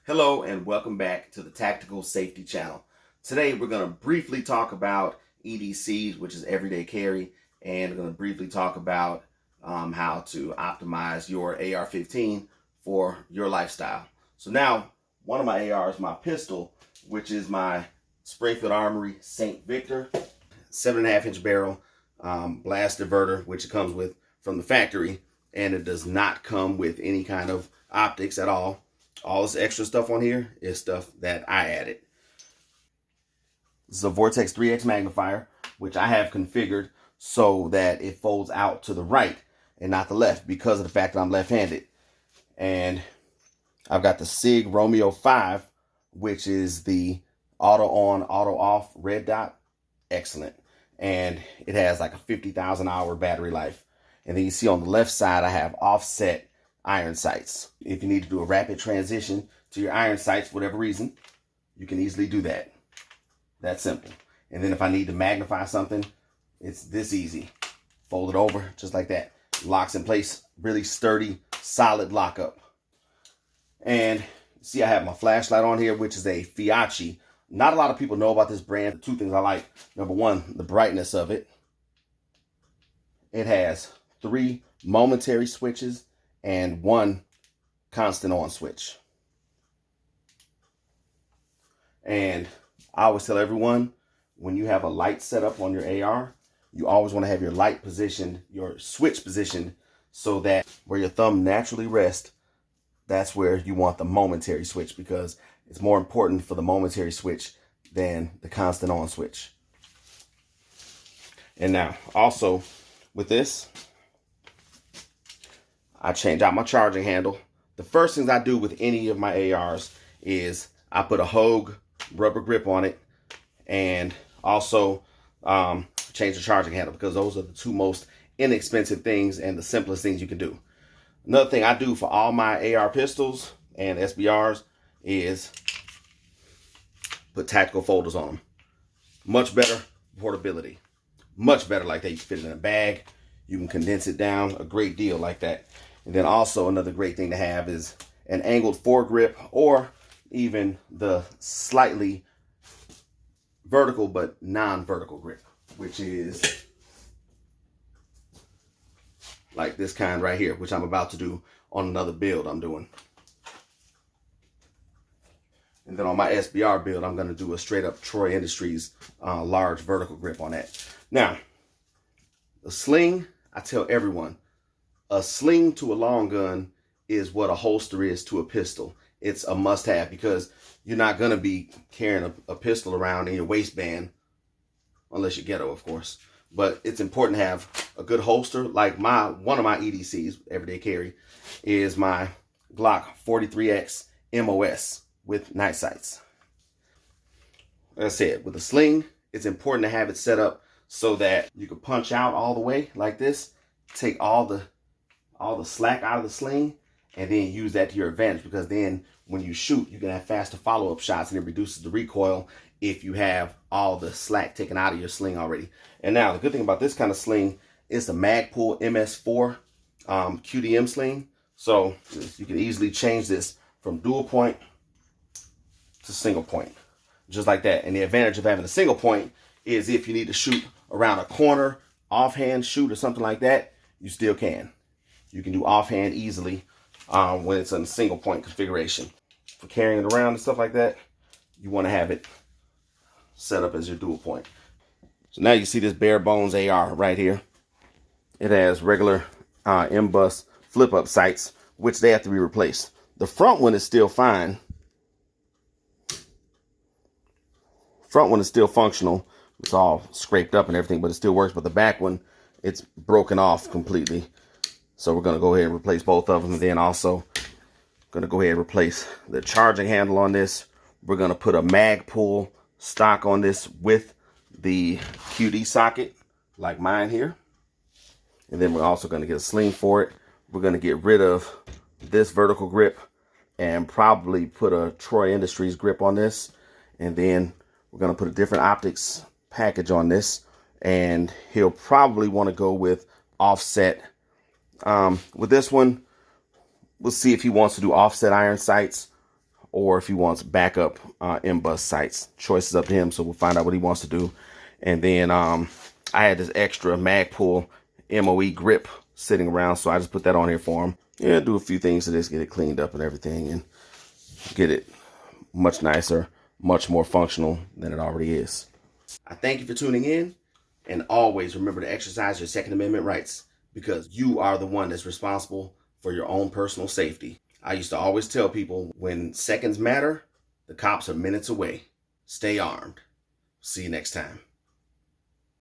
Hello and welcome back to the Tactical Safety Channel. Today we're going to briefly talk about EDCs, which is everyday carry, and we're going to briefly talk about how to optimize your AR-15 for your lifestyle. So now one of my ARs, my pistol, which is my Springfield Armory St. Victor 7.5-inch barrel blast diverter, which it comes with from the factory, and it does not come with any kind of optics at all. All this extra stuff on here is stuff that I added. This is a Vortex 3X magnifier, which I have configured so that it folds out to the right and not the left because of the fact that I'm left-handed. And I've got the SIG Romeo 5, which is the auto on, auto off red dot. Excellent. And it has like a 50,000 hour battery life. And then you see on the left side, I have offset iron sights. If you need to do a rapid transition to your iron sights for whatever reason, you can easily do that. That's simple. And then if I need to magnify something, it's this easy. Fold it over just like that. Locks in place, really sturdy, solid lockup. And see, I have my flashlight on here, which is a Fiachi. Not a lot of people know about this brand. Two things I like. Number one, the brightness of it. It has 3 momentary switches and 1 constant on switch. And I always tell everyone, when you have a light set up on your AR, you always want to have your light positioned, your switch positioned, so that where your thumb naturally rests, that's where you want the momentary switch, because it's more important for the momentary switch than the constant on switch. And now, also with this, I change out my charging handle. The first things I do with any of my ARs is I put a Hogue rubber grip on it, and also change the charging handle, because those are the 2 most inexpensive things and the simplest things you can do. Another thing I do for all my AR pistols and SBRs is put tactical folders on them. Much better portability. Much better like that. You can fit it in a bag. You can condense it down a great deal like that. And then also another great thing to have is an angled foregrip, or even the slightly vertical but non-vertical grip, which is like this kind right here, which I'm about to do on another build I'm doing. And then on my SBR build, I'm going to do a straight up Troy Industries large vertical grip on that. Now, the sling, I tell everyone, a sling to a long gun is what a holster is to a pistol. It's a must-have, because you're not going to be carrying a pistol around in your waistband, unless you're ghetto, of course. But it's important to have a good holster. Like one of my EDCs, everyday carry, is my Glock 43X MOS with night sights. Like I said, with a sling, it's important to have it set up so that you can punch out all the way like this, take all the slack out of the sling, and then use that to your advantage, because then when you shoot, you can have faster follow-up shots, and it reduces the recoil if you have all the slack taken out of your sling already. And now the good thing about this kind of sling is the Magpul MS4 QDM sling. So you can easily change this from dual point to single point, just like that. And the advantage of having a single point is if you need to shoot around a corner, offhand shoot or something like that, you still can. You can do offhand easily when it's in a single point configuration. For carrying it around and stuff like that, you want to have it set up as your dual point. So now you see this bare bones AR right here. It has regular M-bus flip-up sights, which they have to be replaced. The front one is still fine. Front one is still functional. It's all scraped up and everything, but it still works. But the back one, it's broken off completely. So we're going to go ahead and replace both of them. And then also going to go ahead and replace the charging handle on this. We're going to put a Magpul stock on this with the QD socket like mine here. And then we're also going to get a sling for it. We're going to get rid of this vertical grip and probably put a Troy Industries grip on this. And then we're going to put a different optics package on this. And he'll probably want to go with offset. With this one, we'll see if he wants to do offset iron sights or if he wants backup M-bus sights. Choice is up to him, so we'll find out what he wants to do. And then I had this extra Magpul MOE grip sitting around, so I just put that on here for him. Yeah, do a few things to this, get it cleaned up and everything, and get it much nicer, much more functional than it already is. I thank you for tuning in, and always remember to exercise your Second Amendment rights, because you are the one that's responsible for your own personal safety. I used to always tell people, when seconds matter, the cops are minutes away. Stay armed. See you next time.